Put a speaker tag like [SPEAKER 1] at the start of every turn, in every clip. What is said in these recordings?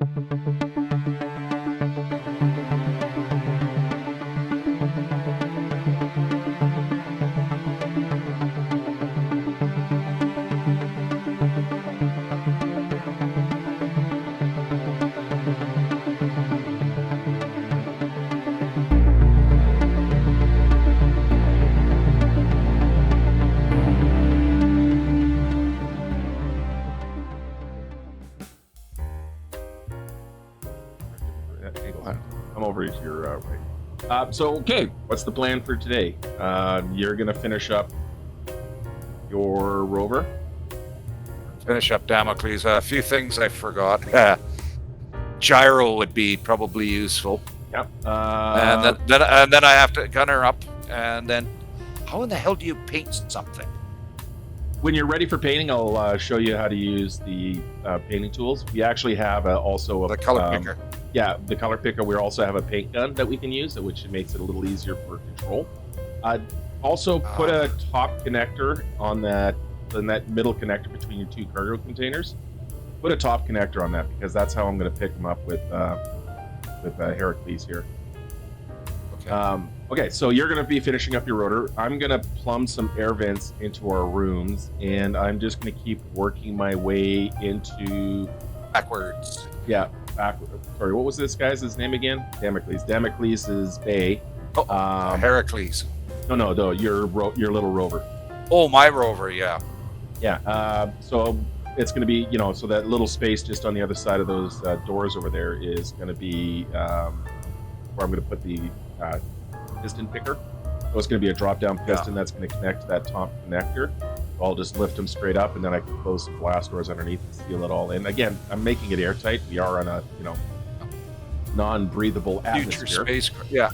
[SPEAKER 1] Come over to your right. So, okay, what's the plan for today? You're going to finish up your rover?
[SPEAKER 2] Finish up Damocles. A few things I forgot. Gyro would be probably useful.
[SPEAKER 1] Yep.
[SPEAKER 2] And then I have to gunner up. And then, how in the hell do you paint something?
[SPEAKER 1] When you're ready for painting, I'll show you how to use the painting tools. We actually have also
[SPEAKER 2] The color picker.
[SPEAKER 1] Yeah, the color picker. We also have a paint gun that we can use, which makes it a little easier for control. Also, put a top connector on that middle connector between your two cargo containers. Put a top connector on that because that's how I'm going to pick them up with Heracles here.
[SPEAKER 2] Okay.
[SPEAKER 1] Okay, so you're going to be finishing up your rotor. I'm going to plumb some air vents into our rooms, and I'm just going to keep working my way into...
[SPEAKER 2] Backwards.
[SPEAKER 1] Yeah, backwards. Sorry, what was this guy's name again? Damocles. Damocles' Bay.
[SPEAKER 2] Oh, Heracles.
[SPEAKER 1] No, your little rover.
[SPEAKER 2] Oh, my rover, yeah.
[SPEAKER 1] Yeah, so it's going to be, so that little space just on the other side of those doors over there is going to be where I'm going to put the piston picker. So it's going to be a drop-down piston that's going to connect to that top connector. So I'll just lift them straight up, and then I can close some blast doors underneath and seal it all in. Again, I'm making it airtight. We are on a, non-breathable atmosphere.
[SPEAKER 2] Future spacecraft, yeah.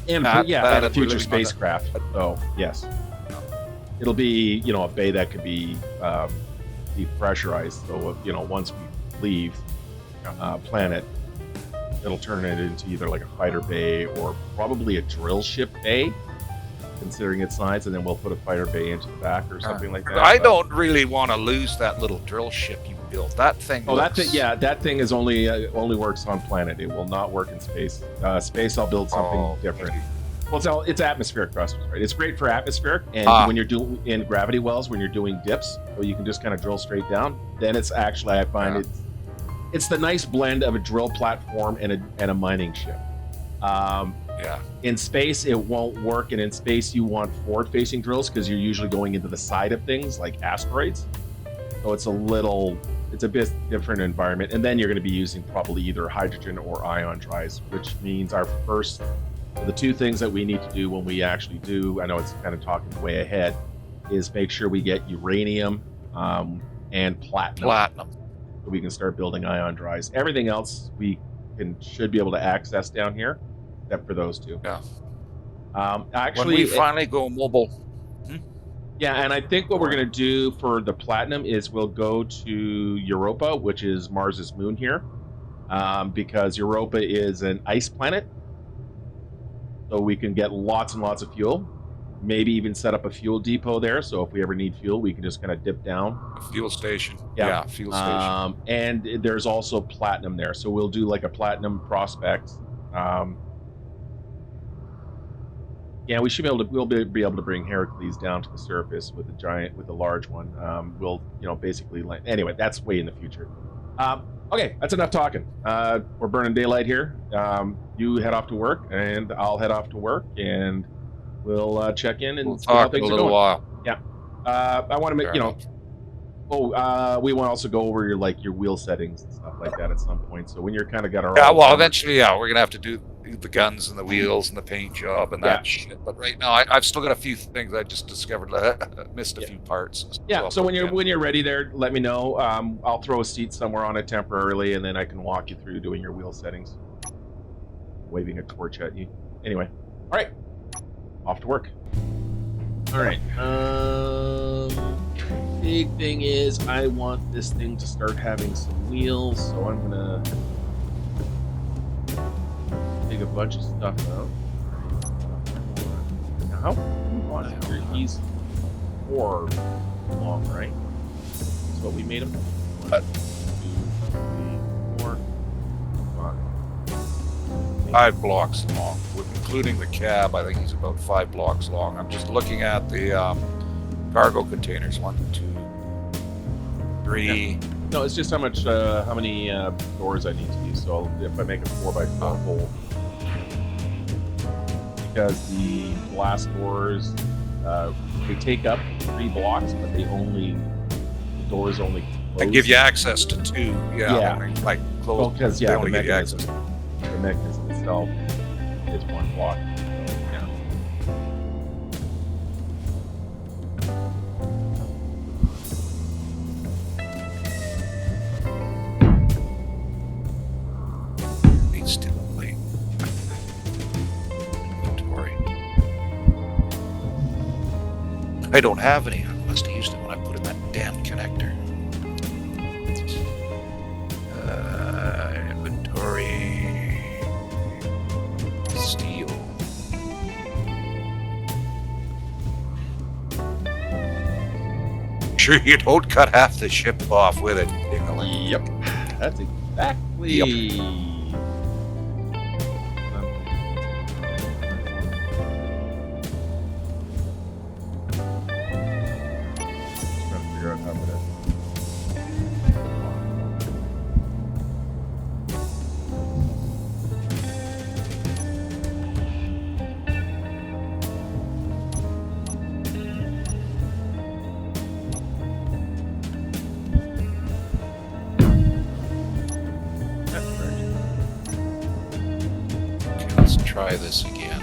[SPEAKER 1] And a future spacecraft. So, yes. It'll be, a bay that could be depressurized. So, once we leave planet, it'll turn it into either like a fighter bay or probably a drill ship bay, considering its size, and then we'll put a fighter bay into the back or something like that.
[SPEAKER 2] I don't really want to lose that little drill ship you built. That thing.
[SPEAKER 1] Oh, that thing is only works on planet. It will not work in space. Space, I'll build something different. Well, it's atmospheric thrusters, right? It's great for atmospheric, and when you're doing in gravity wells, when you're doing dips, so you can just kind of drill straight down. Then it's actually, I find it's the nice blend of a drill platform and a mining ship. In space, it won't work, and in space, you want forward-facing drills because you're usually going into the side of things like asteroids. So it's a bit different environment, and then you're going to be using probably either hydrogen or ion drives, which means the two things that we need to do when we actually do, I know it's kind of talking way ahead, is make sure we get uranium and platinum. So we can start building ion drives. Everything else should be able to access down here, except for those two.
[SPEAKER 2] Yeah.
[SPEAKER 1] Actually,
[SPEAKER 2] when we finally go mobile.
[SPEAKER 1] Yeah, and I think what we're going to do for the platinum is we'll go to Europa, which is Mars's moon here, because Europa is an ice planet. So we can get lots and lots of fuel. Maybe even set up a fuel depot there. So if we ever need fuel, we can just kind of dip down.
[SPEAKER 2] A fuel station. Yeah, fuel station.
[SPEAKER 1] And there's also platinum there. So we'll do like a platinum prospect. We'll be able to bring Heracles down to the surface with a large one. We'll, basically, anyway, that's way in the future. Okay, that's enough talking. We're burning daylight here. You head off to work, and I'll head off to work, and we'll check in and see how things are going.
[SPEAKER 2] A little while.
[SPEAKER 1] Yeah. I want to make, we want to also go over your wheel settings and stuff like that at some point. So when you're kind of got our...
[SPEAKER 2] Yeah, well, eventually, we're going to have to do the guns and the wheels and the paint job and that shit. But right now, I've still got a few things I just discovered. I missed a few parts.
[SPEAKER 1] Yeah, so when you're ready there, let me know. I'll throw a seat somewhere on it temporarily, and then I can walk you through doing your wheel settings. Waving a torch at you. Anyway, all right, off to work. All right. Big thing is I want this thing to start having some wheels, so I'm gonna take a bunch of stuff out. Now, how on here? He's 4 long, right? That's what we made him. 1, 2, 3, 4.
[SPEAKER 2] 5 blocks long, including the cab. I think he's about 5 blocks long. I'm just looking at the cargo containers. 1, 2, 3.
[SPEAKER 1] Yeah. No, it's just how many doors I need to use. So if I make a 4x4 hole, because the blast doors they take up 3 blocks, but the doors only close.
[SPEAKER 2] And give you access to 2. Yeah. Only, like close.
[SPEAKER 1] Well, because
[SPEAKER 2] they only give you access.
[SPEAKER 1] The mechanism itself is 1 block. Yeah.
[SPEAKER 2] I don't have any. I must have used it when I put in that damn connector. Inventory. Steel. Sure you don't cut half the ship off with it.
[SPEAKER 1] Yep. That's exactly.
[SPEAKER 2] Yep. Try this again.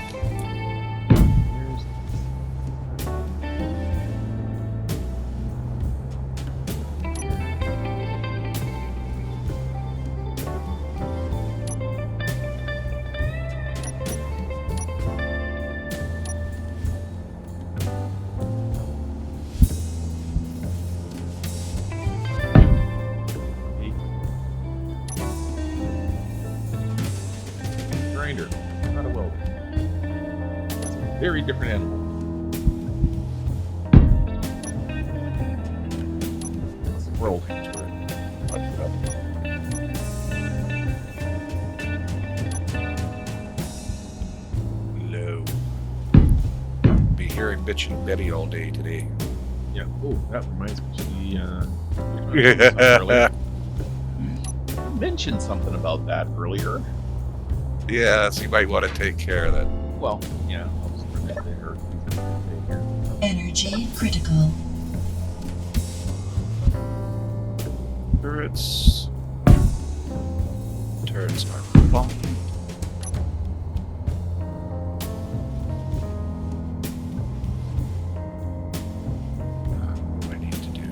[SPEAKER 1] Grinder. Not a welder. It's a very different animal. Squirrel into it. Punch it up.
[SPEAKER 2] Low. Be hearing bitching Betty all day today.
[SPEAKER 1] Yeah. Oh, that reminds me. You mentioned something about that earlier.
[SPEAKER 2] Yeah, so you might want to take care of that.
[SPEAKER 1] Well, yeah. I'll just bring it there.
[SPEAKER 3] Energy critical.
[SPEAKER 2] Turrets are bomb. What do I need to do?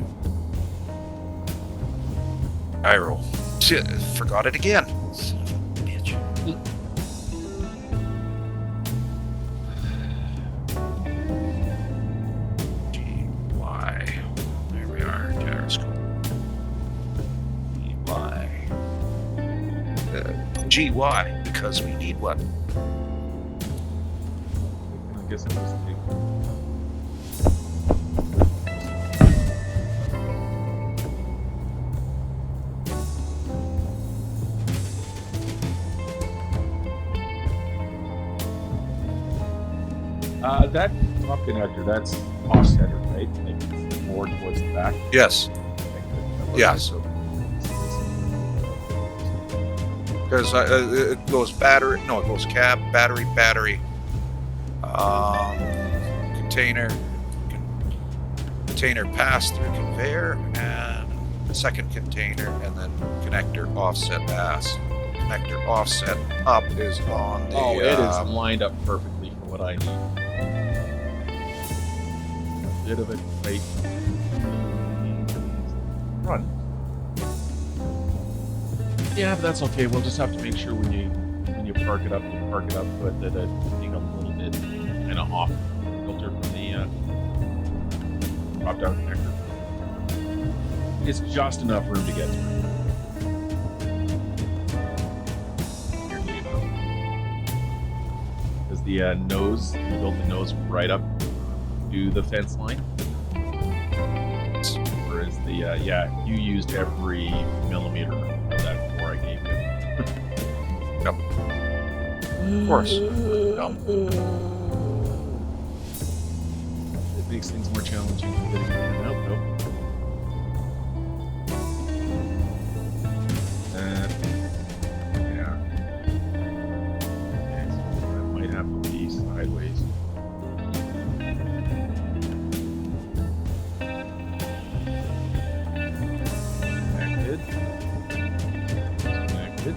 [SPEAKER 2] Gyro. Shit, forgot it again. Bitch. There we are, gyroscope. GY, because we need one.
[SPEAKER 1] I guess I'll just take. That top connector, that's off-center, right? Like it's more towards the back.
[SPEAKER 2] Yes. Yes. Because it goes battery. No, it goes cab, battery, container pass through conveyor, and the second container, and then connector offset ass. Connector offset up is on the.
[SPEAKER 1] Oh, it is lined up perfectly for what I need. A bit of a tight run. Yeah, but that's okay. We'll just have to make sure when you park it up with it being a little bit kind of off filter from the drop down connector. It's just enough room to get through. Because the nose, you built the nose right up to the fence line. Whereas the you used every millimeter of that floor I gave you.
[SPEAKER 2] Yep. Of course. Dumb.
[SPEAKER 1] It makes things more challenging than getting in and out, though. Yeah. Okay, so that might have to be sideways. Connected. Disconnected.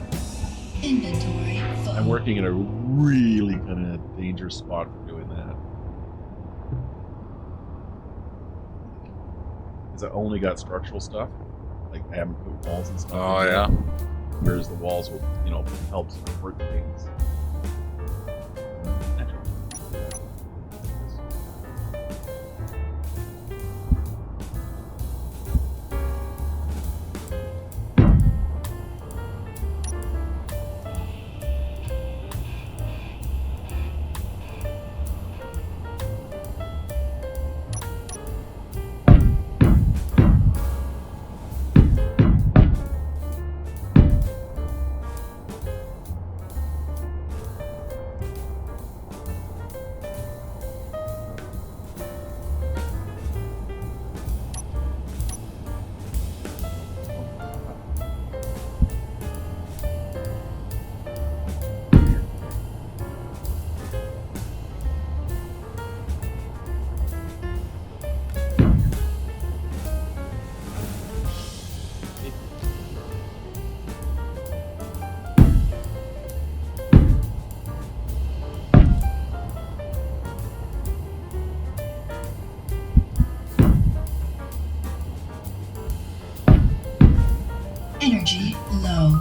[SPEAKER 3] Inventory full.
[SPEAKER 1] I'm working in a really kind of dangerous spot for doing that. Because I only got structural stuff. Like, I haven't put walls and stuff.
[SPEAKER 2] Oh,
[SPEAKER 1] in there.
[SPEAKER 2] yeah.
[SPEAKER 1] Whereas the walls will, help support things.
[SPEAKER 3] Energy low.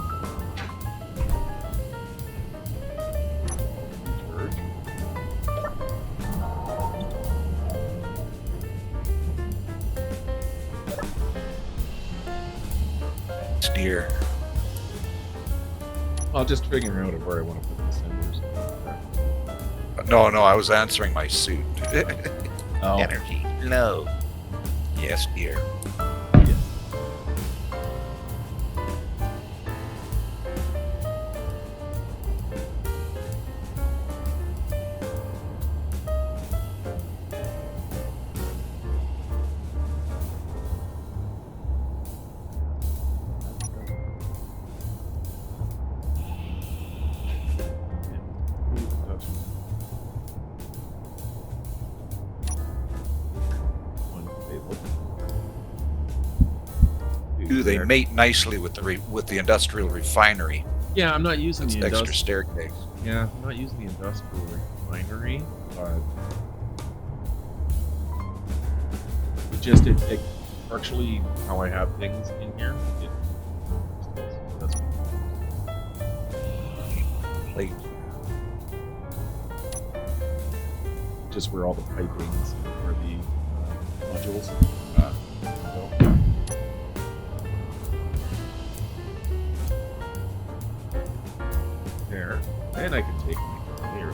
[SPEAKER 2] Steer.
[SPEAKER 1] I'll just figure out where I want to put the cinders.
[SPEAKER 2] No, I was answering my suit.
[SPEAKER 1] Oh,
[SPEAKER 2] Energy low. Yes, dear.
[SPEAKER 1] yeah.
[SPEAKER 2] They mate nicely with the industrial refinery.
[SPEAKER 1] Yeah, I'm not using
[SPEAKER 2] It's
[SPEAKER 1] the
[SPEAKER 2] extra staircase.
[SPEAKER 1] Yeah, I'm not using the industrial refinery, but it virtually how I have things in here. That's
[SPEAKER 2] Like,
[SPEAKER 1] just where all the pipings or the modules go. There, and I can take my conveyor.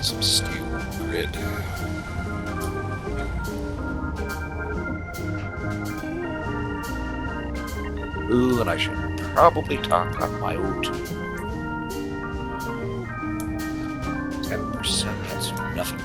[SPEAKER 2] some steel grid. Ooh, and I should probably talk on my O2. 10%, that's nothing.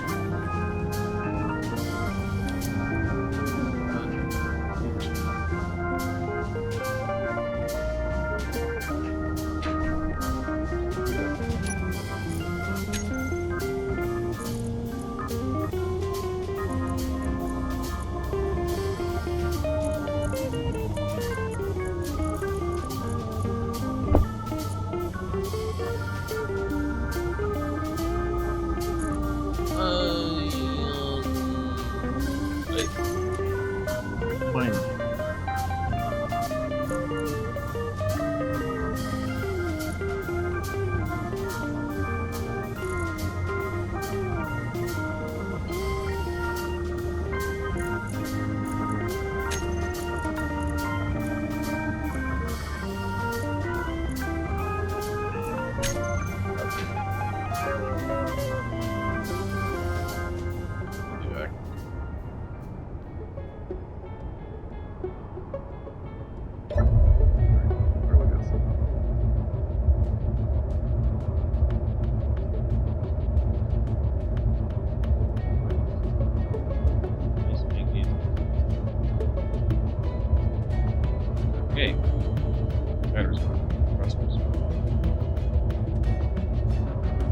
[SPEAKER 1] Okay.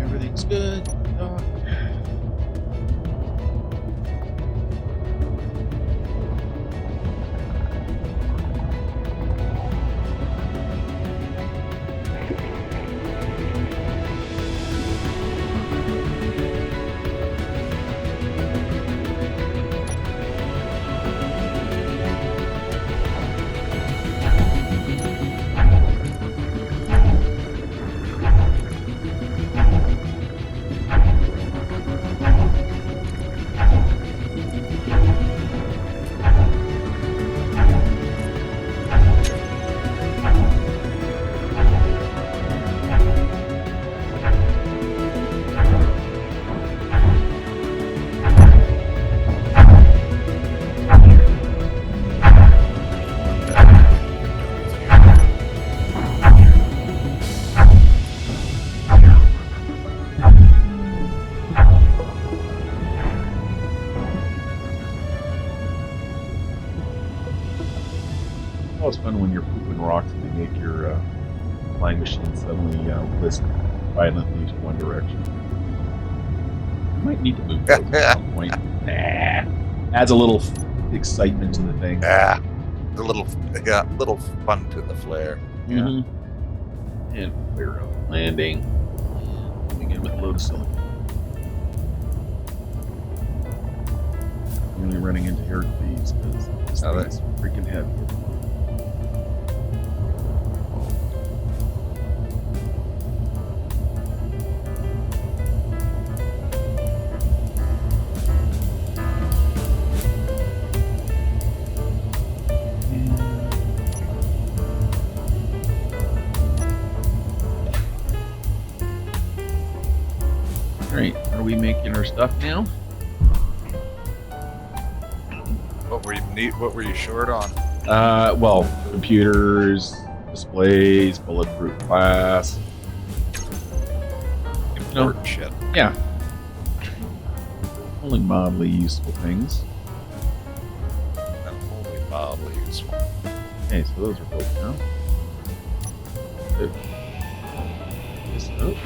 [SPEAKER 1] Everything's good. It's fun when you're pooping rocks and they make your flying machine suddenly list violently to one direction. You might need to move those at some point. Adds a little excitement to the thing.
[SPEAKER 2] A little fun to the flare.
[SPEAKER 1] Mm-hmm. And clear up landing. And coming in with a load of silicon. Only running into Hercules because this thing is freaking heavy. Alright, are we making our stuff now?
[SPEAKER 2] What were you short on?
[SPEAKER 1] Well, computers, displays, bulletproof glass.
[SPEAKER 2] Important shit.
[SPEAKER 1] Yeah. Only mildly useful things.
[SPEAKER 2] Only mildly useful.
[SPEAKER 1] Okay, so those are both now. Good. This up.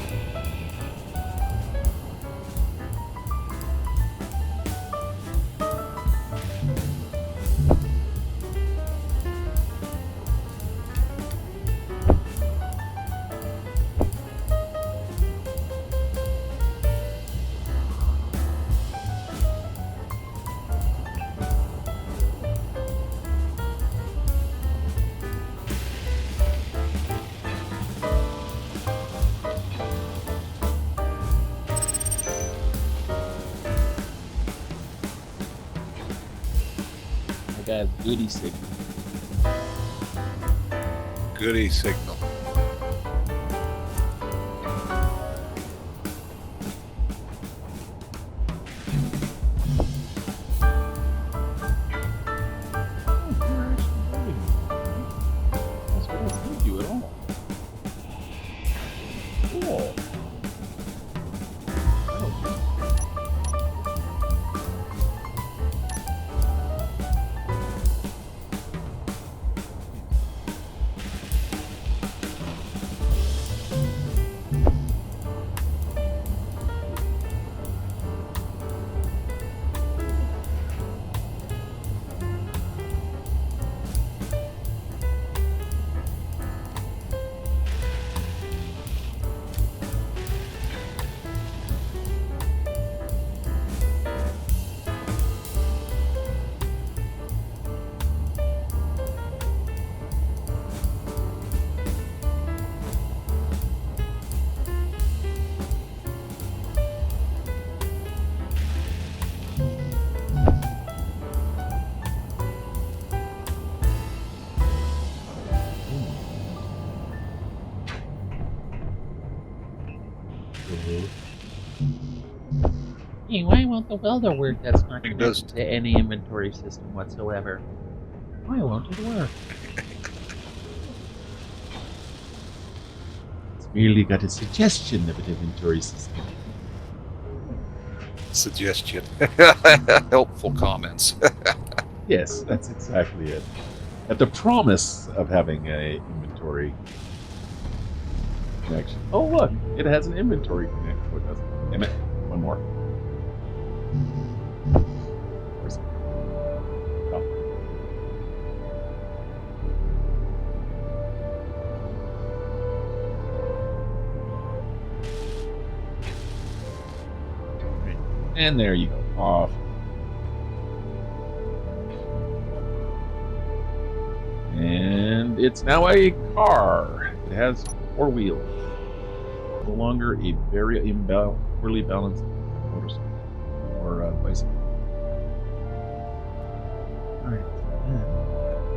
[SPEAKER 1] Got goody signal.
[SPEAKER 2] Goody signal.
[SPEAKER 4] Hey, why won't the welder work that's not
[SPEAKER 2] It does.
[SPEAKER 4] connected to any inventory system whatsoever? Why won't it work?
[SPEAKER 1] It's merely got a suggestion of an inventory system.
[SPEAKER 2] Suggestion. Helpful comments.
[SPEAKER 1] Yes, that's exactly it. At the promise of having a inventory connection. Oh look, it has an inventory connection. Oh, it doesn't. Damn it. One more. Where's it? Oh. Right. And there you go. Off. And it's now a car. It has 4 wheels. No longer a very poorly balanced motorcycle or bicycle. Alright, so then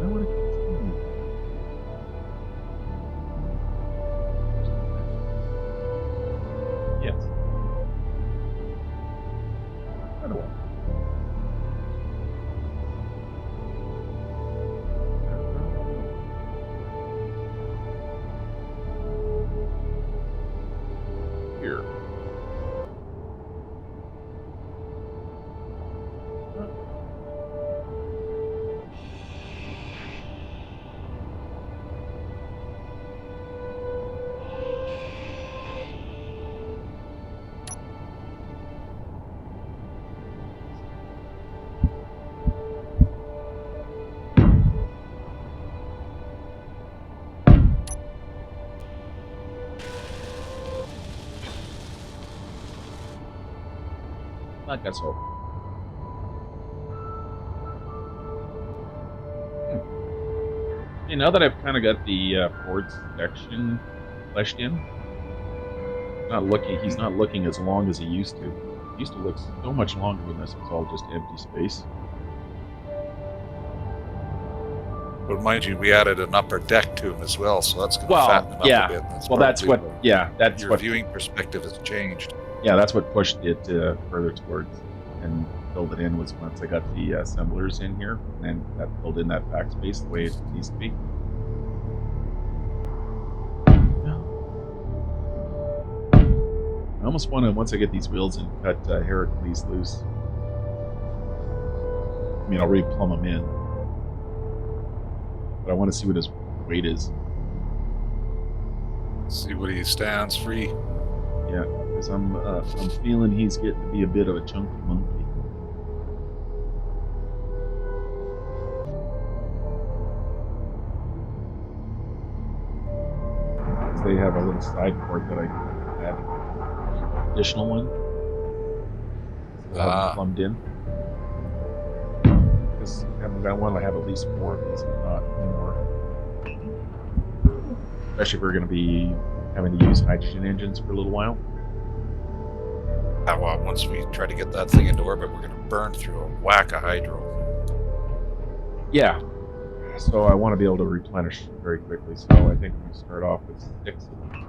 [SPEAKER 1] I want to continue. Yes. I don't want. Here. I guess so. Hey, now that I've kind of got the Ford section fleshed in, he's not looking as long as he used to. He used to look so much longer when this was all just empty space.
[SPEAKER 2] But mind you, we added an upper deck to him as well, so that's going to
[SPEAKER 1] Well,
[SPEAKER 2] fatten him
[SPEAKER 1] yeah.
[SPEAKER 2] up a bit.
[SPEAKER 1] That's
[SPEAKER 2] probably
[SPEAKER 1] what. Yeah, that's
[SPEAKER 2] your
[SPEAKER 1] what.
[SPEAKER 2] viewing perspective has changed.
[SPEAKER 1] Yeah, that's what pushed it further towards and filled it in was once I got the assemblers in here, and that filled in that back space the way it needs to be. I almost want to, once I get these wheels in, cut Heracles loose. I mean, I'll re-plumb him in, but I want to see what his weight is.
[SPEAKER 2] See what he stands free.
[SPEAKER 1] Yeah, because I'm feeling he's getting to be a bit of a chunky monkey. Because they have a little side port that I can add. Additional one. So I'll have them plumbed in. Because I want to have at least 4 of these, if not more. Especially if we're going to be having to use hydrogen engines for a little while.
[SPEAKER 2] Well, once we try to get that thing into orbit, we're going to burn through a whack of hydro.
[SPEAKER 1] Yeah. So I want to be able to replenish very quickly. So I think we start off with 6 of them.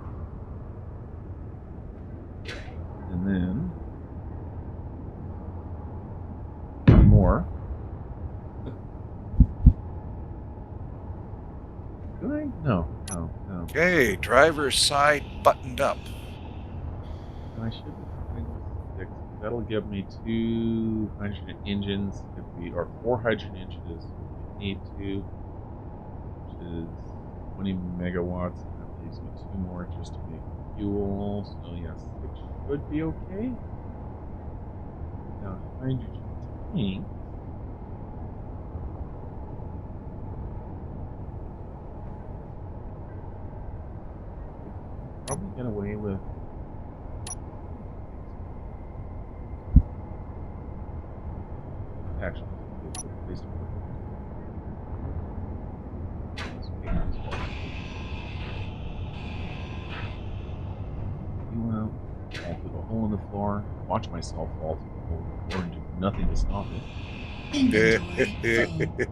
[SPEAKER 1] And then 1 more. Did I? No.
[SPEAKER 2] Okay, driver's side buttoned up.
[SPEAKER 1] I should. That'll give me 2 hydrogen engines or 4 hydrogen engines if we need to, which is 20 megawatts. That leaves me 2 more just to make fuel. So yes, it should be okay. Now hydrogen tank. Probably get away with. Actually, it's a good place to put it. You out, fall through the hole in the floor, watch myself fall through the hole in the floor and do nothing to stop it.
[SPEAKER 3] Inventory full.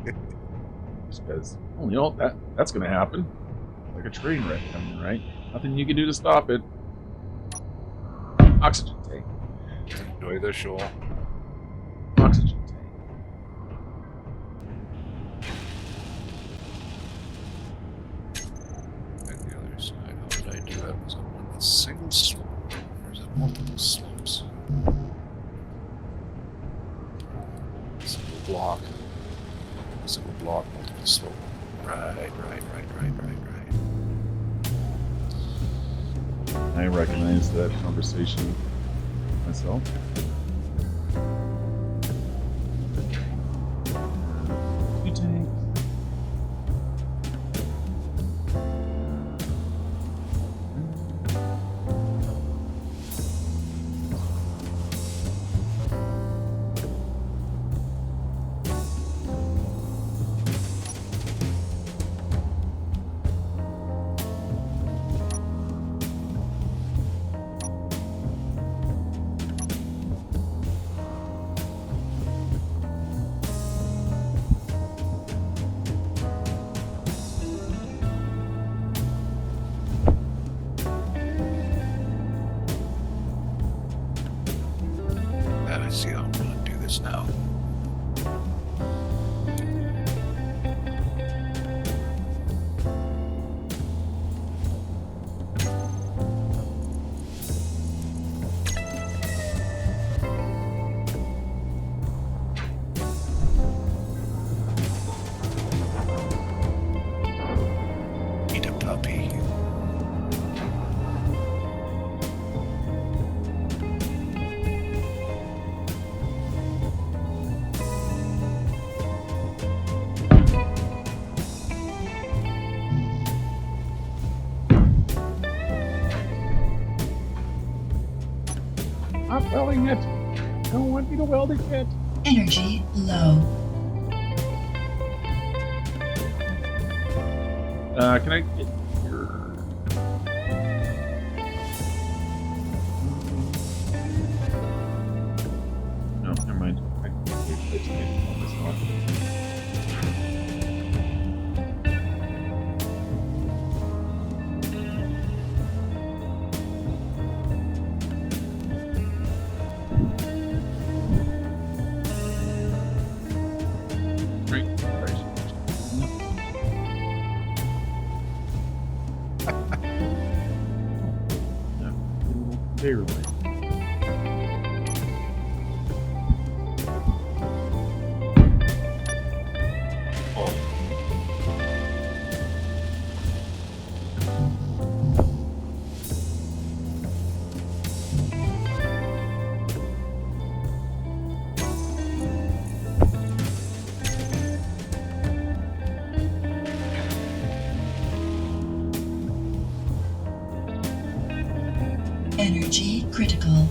[SPEAKER 1] Just because, well, you know, that's going to happen. Like a train wreck coming, right? Nothing you can do to stop it. Oxygen tank.
[SPEAKER 2] Enjoy the show.
[SPEAKER 1] Oxygen tank.
[SPEAKER 2] And the other side, how did I do that? Was it one single slope? Or is it multiple slopes? Single block. Single block, multiple slope. Right.
[SPEAKER 5] I recognize that conversation myself. You tank.
[SPEAKER 2] I see how I'm going to do this now. Eat a puppy.
[SPEAKER 1] Stop welding it. I don't want you to weld it yet.
[SPEAKER 3] Energy low.
[SPEAKER 1] Can I get your...
[SPEAKER 5] No, never mind. I can fix it on this one. Barely.
[SPEAKER 3] Energy critical.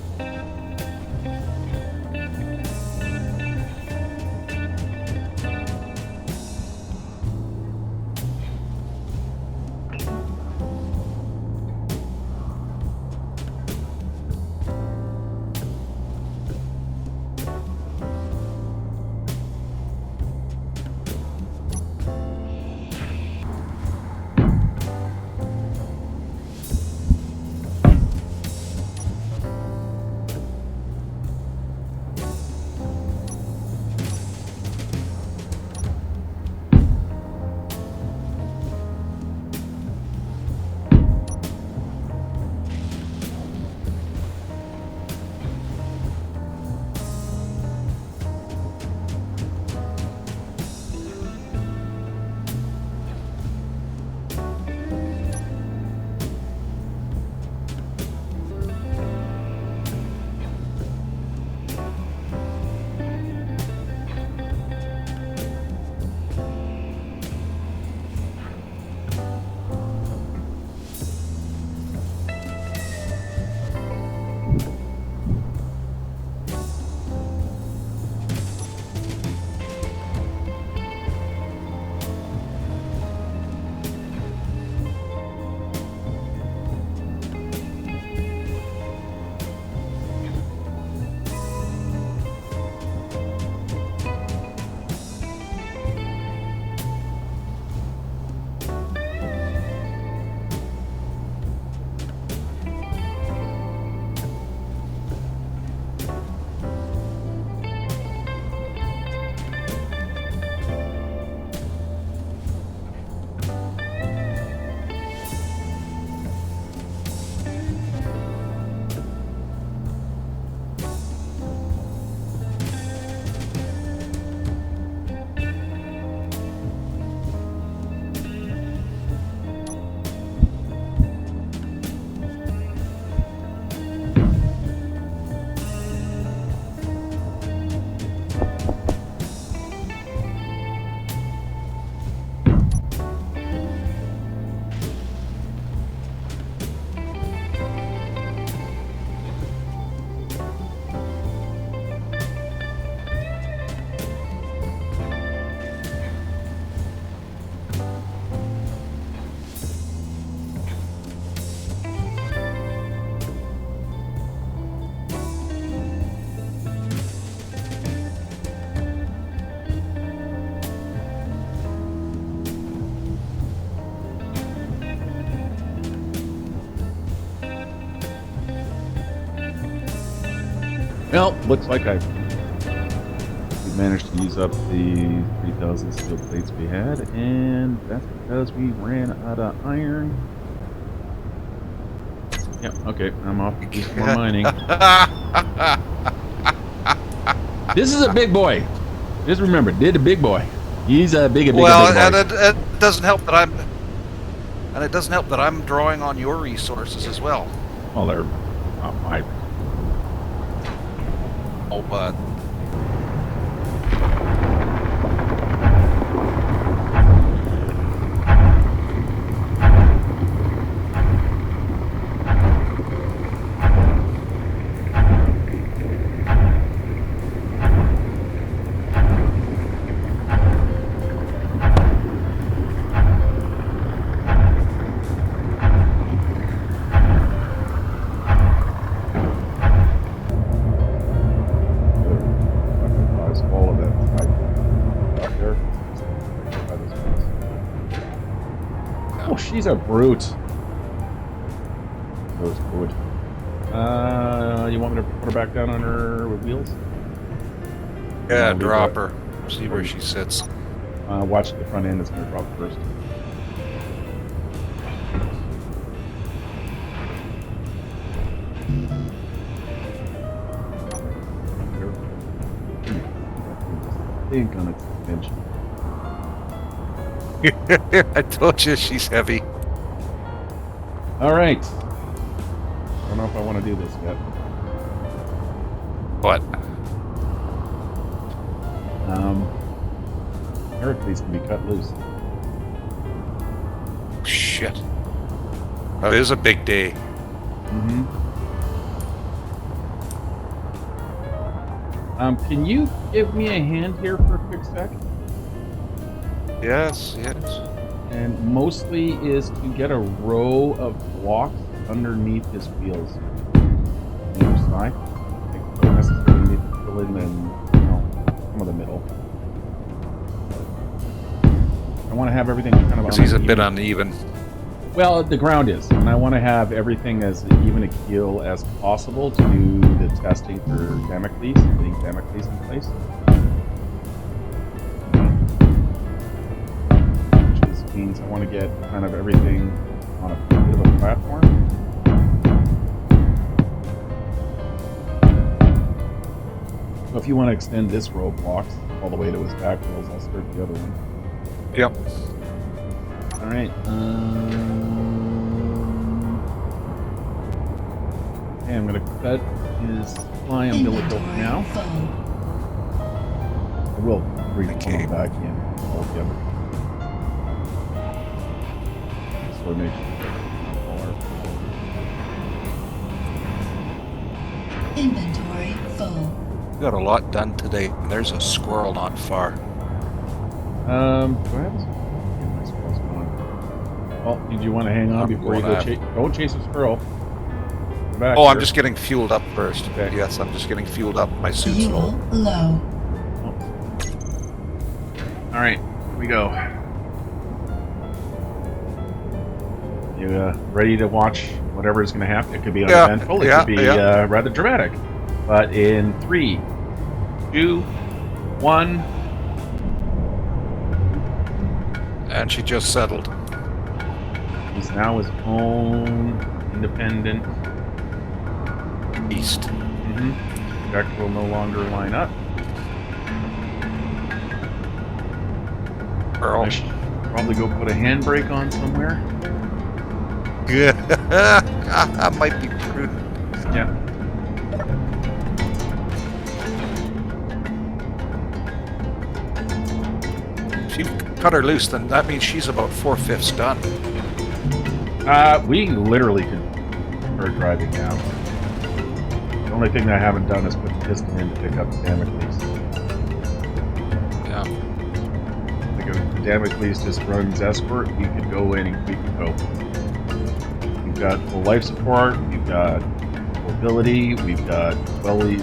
[SPEAKER 5] Well, looks like we managed to use up the 3,000 steel plates we had, and that's because we ran out of iron. Yeah, okay, I'm off to do some more mining.
[SPEAKER 1] This is a big boy. Just remember, did a big boy. He's a big boy.
[SPEAKER 2] And it doesn't help that I'm drawing on your resources as well.
[SPEAKER 1] Well, they're not my.
[SPEAKER 2] Oh, but
[SPEAKER 5] All of that out there.
[SPEAKER 1] Oh, she's a brute.
[SPEAKER 5] Those good.
[SPEAKER 1] You want me to put her back down on her wheels?
[SPEAKER 2] yeah,
[SPEAKER 5] Leave
[SPEAKER 2] drop
[SPEAKER 5] her.
[SPEAKER 2] her. See where she sits.
[SPEAKER 5] Watch the front end. It's going to drop first. Think on its suspension.
[SPEAKER 2] I told you she's heavy.
[SPEAKER 5] All right. I don't know if I want to do this yet.
[SPEAKER 2] What?
[SPEAKER 5] Heracles can be cut loose.
[SPEAKER 2] Shit. That is a big day.
[SPEAKER 5] Mm-hmm. Can you give me a hand here for a quick sec?
[SPEAKER 2] Yes.
[SPEAKER 5] And mostly is to get a row of blocks underneath his wheels. On either side. Like, don't necessarily need to fill in some of the middle. I want to have everything kind of
[SPEAKER 2] Because he's a bit uneven.
[SPEAKER 5] Well, the ground is, and I want to have everything as even a keel as possible to do the testing for Damocles, getting Damocles in place. Which means I want to get kind of everything on a bit of a platform. So if you want to extend this row of blocks all the way to his back wheels, I'll start the other one.
[SPEAKER 2] Yep.
[SPEAKER 5] All right. Okay, I'm going to cut his fly umbilical for now.
[SPEAKER 3] Full.
[SPEAKER 5] I will bring
[SPEAKER 2] Okay.
[SPEAKER 5] him back in altogether. So I make sure
[SPEAKER 3] Inventory full.
[SPEAKER 2] We got a lot done today. And there's a squirrel not far.
[SPEAKER 5] do I have this? Yeah, my squirrel's gone. Well, did you want to hang on
[SPEAKER 2] I'm
[SPEAKER 5] before you
[SPEAKER 2] going
[SPEAKER 5] go
[SPEAKER 2] to-
[SPEAKER 5] chase? Don't chase a squirrel. Go back
[SPEAKER 2] Oh, I'm
[SPEAKER 5] here.
[SPEAKER 2] just getting fueled up first.
[SPEAKER 5] Okay.
[SPEAKER 2] Yes, I'm just getting fueled up. My suit's
[SPEAKER 3] Fuel
[SPEAKER 2] low.
[SPEAKER 3] low.
[SPEAKER 5] All right, here we go. You ready to watch whatever is going to happen? It could be
[SPEAKER 2] Yeah,
[SPEAKER 5] uneventful. It
[SPEAKER 2] yeah,
[SPEAKER 5] could be
[SPEAKER 2] yeah.
[SPEAKER 5] rather dramatic. But in 3, 2, 1.
[SPEAKER 2] And she just settled.
[SPEAKER 5] He's now his own independent.
[SPEAKER 2] East.
[SPEAKER 5] Deck will no longer line up.
[SPEAKER 2] Girl.
[SPEAKER 5] I should probably go put a handbrake on somewhere.
[SPEAKER 2] Good. That might be prudent.
[SPEAKER 5] Yeah.
[SPEAKER 2] If you cut her loose, then that means she's about 4/5 done.
[SPEAKER 5] We literally could start driving now. The only thing I haven't done is put the piston in to pick up the Damocles.
[SPEAKER 2] Yeah.
[SPEAKER 5] Like if Damocles just runs escort, we could go in and we could go. We've got full life support, we've got mobility, we've got fully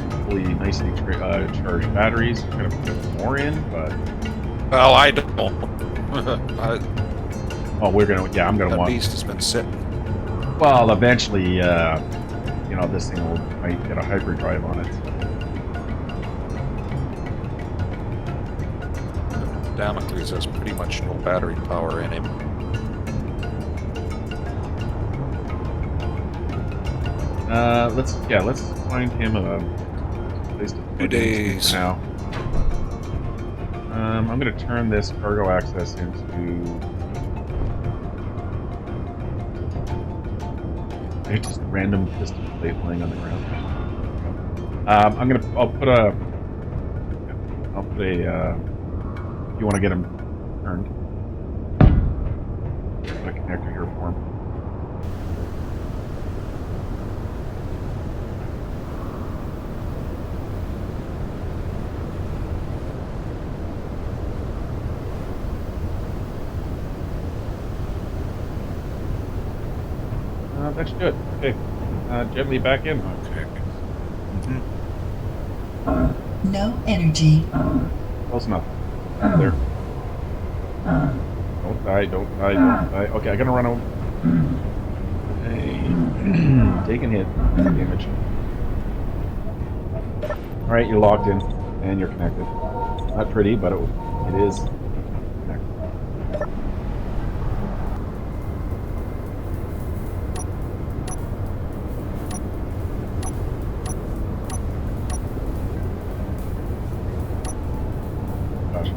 [SPEAKER 5] nicely charged batteries. We're gonna put more in, but
[SPEAKER 2] Well, I don't.
[SPEAKER 5] I'm gonna
[SPEAKER 2] That
[SPEAKER 5] want.
[SPEAKER 2] beast has been sitting.
[SPEAKER 5] Well, eventually, this thing might get a hybrid drive on it.
[SPEAKER 2] Damocles has pretty much no battery power in him.
[SPEAKER 5] Let's find him a place to put
[SPEAKER 2] 2 days.
[SPEAKER 5] for now. I'm going to turn this cargo access into just random piston plate laying on the ground. I'll put a. If you want to get him turned, put a connector here for him. That should do it. Okay. Gently back in.
[SPEAKER 2] Okay.
[SPEAKER 3] No energy.
[SPEAKER 5] Close enough. There. Don't die, don't die, don't die. Okay, I gotta run over. Hey. Taking hit. Damage. Alright, you're locked in. And you're connected. Not pretty, but it is connected. Gosh.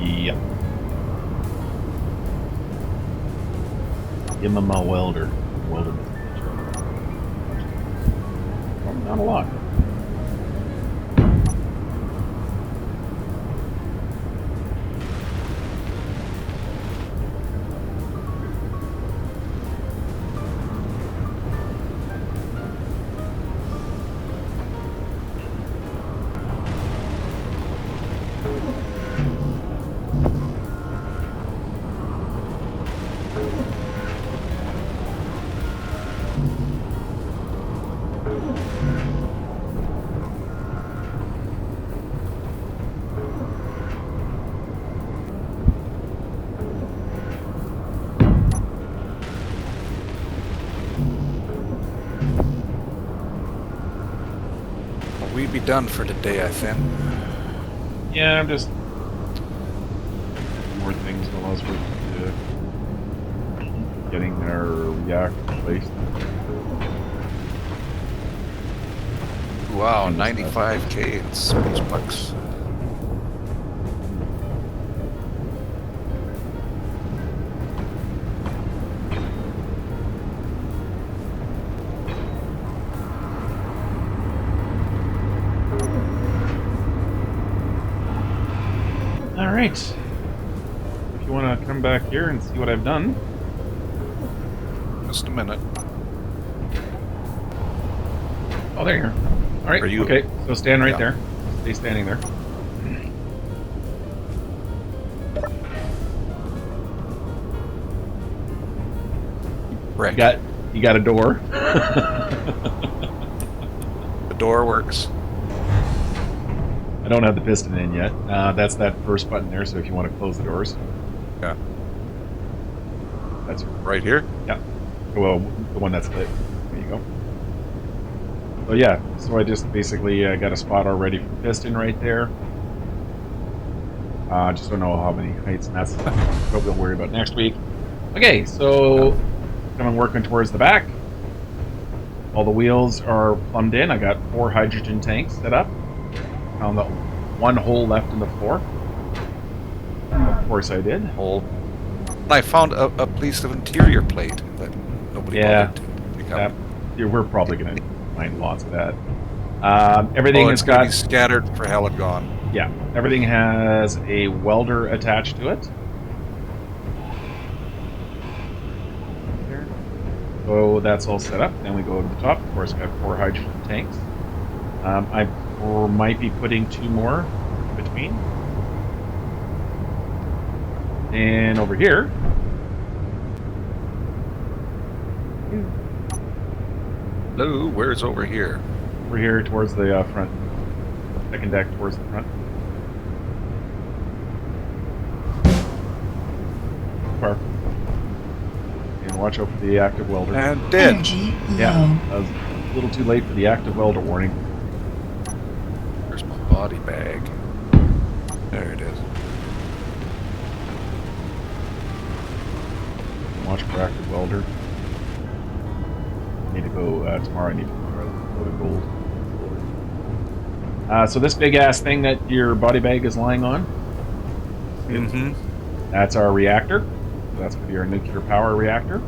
[SPEAKER 5] Yep. Give him a welder. Welder. Not a lot.
[SPEAKER 2] We'd be done for today, I think.
[SPEAKER 5] Yeah, I'm just more things while I was working to getting our reactor placed.
[SPEAKER 2] Wow, 95k in space bucks.
[SPEAKER 5] Alright. If you want to come back here and see what I've done.
[SPEAKER 2] Just a minute.
[SPEAKER 5] Oh, there you are. Alright,
[SPEAKER 2] Are you-
[SPEAKER 5] okay. So stand right
[SPEAKER 2] Yeah.
[SPEAKER 5] there. Stay standing there.
[SPEAKER 2] Rick,
[SPEAKER 5] You got a door.
[SPEAKER 2] the door works.
[SPEAKER 5] I don't have the piston in yet. That's that first button there, so if you want to close the doors.
[SPEAKER 2] Yeah.
[SPEAKER 5] That's
[SPEAKER 2] Right here?
[SPEAKER 5] yeah. Well, the one that's lit. There you go. So yeah, so I just basically got a spot already for piston right there. Just don't know how many heights, and that's what we'll worry about next week. Okay, so coming working towards the back. All the wheels are plumbed in. I got 4 hydrogen tanks set up. Found the one hole left in the floor. Of course I did.
[SPEAKER 2] Hole. I found a piece of interior plate that nobody
[SPEAKER 5] Yeah.
[SPEAKER 2] bothered to
[SPEAKER 5] Yeah, we're probably going to find lots of that. Everything has
[SPEAKER 2] it's going to
[SPEAKER 5] got
[SPEAKER 2] be scattered for hell and gone.
[SPEAKER 5] Yeah, everything has a welder attached to it. There. So that's all set up. Then we go to the top. Of course, got 4 hydrogen tanks. I might be putting 2 more in between. And over here,
[SPEAKER 2] Hello, where's over here?
[SPEAKER 5] we're here towards the front. Second deck towards the front. Far. And watch out for the active welder.
[SPEAKER 2] And dead.
[SPEAKER 3] Energy low.
[SPEAKER 5] Yeah, I was a little too late for the active welder warning.
[SPEAKER 2] There's my body bag. There it is.
[SPEAKER 5] Watch for active welder. Need to go tomorrow. I need to go to gold. So this big ass thing that your body bag is lying on,
[SPEAKER 2] Mm-hmm.
[SPEAKER 5] that's our reactor. So that's going to be our nuclear power reactor.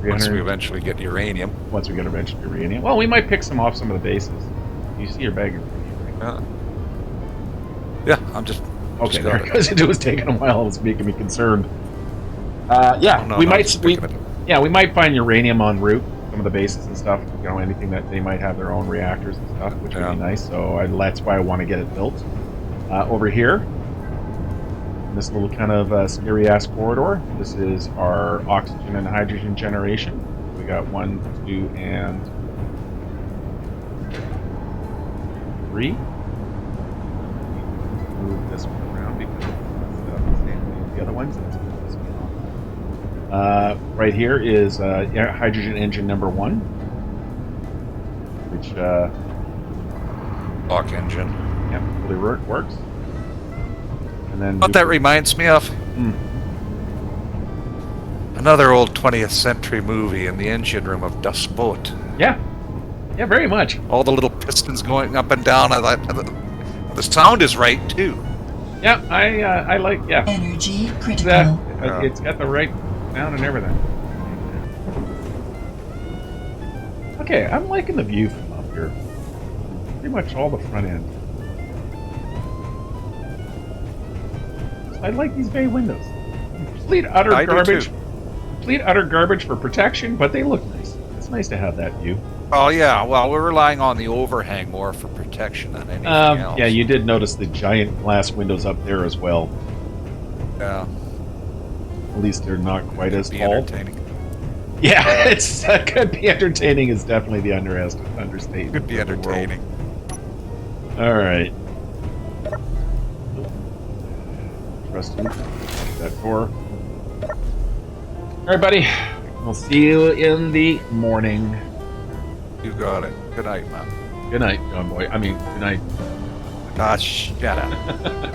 [SPEAKER 2] Once
[SPEAKER 5] 300
[SPEAKER 2] we eventually get uranium.
[SPEAKER 5] once we get eventually uranium. Well, we might pick some off some of the bases. You see your bag.
[SPEAKER 2] Yeah, I'm just.
[SPEAKER 5] Okay,
[SPEAKER 2] just got
[SPEAKER 5] because it was taking a while. It was making me concerned. Yeah,
[SPEAKER 2] Oh, no,
[SPEAKER 5] we
[SPEAKER 2] no,
[SPEAKER 5] might.
[SPEAKER 2] just
[SPEAKER 5] We,
[SPEAKER 2] picking it.
[SPEAKER 5] yeah, we might find uranium en route. Some of the bases and stuff. You know, anything that they might have their own reactors and stuff, which would
[SPEAKER 2] Yeah.
[SPEAKER 5] be nice. So that's why I want to get it built. Over here, in this little kind of scary ass corridor. This is our oxygen and hydrogen generation. We got 1, 2, and 3. Move this one around because it's set up the same way as the other ones. Let's move this one off. Right here is hydrogen engine number 1, which
[SPEAKER 2] Lock engine.
[SPEAKER 5] fully works. And then
[SPEAKER 2] What that reminds me of? Another old 20th century movie in the engine room of Das Boot.
[SPEAKER 5] yeah, very much.
[SPEAKER 2] All the little pistons going up and down. I thought the sound is right too.
[SPEAKER 5] Yeah, I like
[SPEAKER 3] Energy critical.
[SPEAKER 5] that.
[SPEAKER 2] Yeah.
[SPEAKER 5] It's got the right sound and everything. Okay, I'm liking the view from up here. Pretty much all the front end. I like these bay windows. Complete utter
[SPEAKER 2] I do
[SPEAKER 5] garbage.
[SPEAKER 2] too.
[SPEAKER 5] Complete utter garbage for protection, but they look nice. It's nice to have that view.
[SPEAKER 2] Oh yeah, well we're relying on the overhang more for protection than anything else.
[SPEAKER 5] Yeah, you did notice the giant glass windows up there as well.
[SPEAKER 2] Yeah.
[SPEAKER 5] At least they're not quite as
[SPEAKER 2] Be
[SPEAKER 5] tall.
[SPEAKER 2] entertaining.
[SPEAKER 5] Yeah, it's could be entertaining is definitely the understatement.
[SPEAKER 2] Could be
[SPEAKER 5] of the world.
[SPEAKER 2] entertaining.
[SPEAKER 5] All right. Trust you. That door. All right, buddy. We'll see you in the morning.
[SPEAKER 2] You got it. Good night, man.
[SPEAKER 5] Good night, John Boy. I mean, good night.
[SPEAKER 2] Ah, shut up.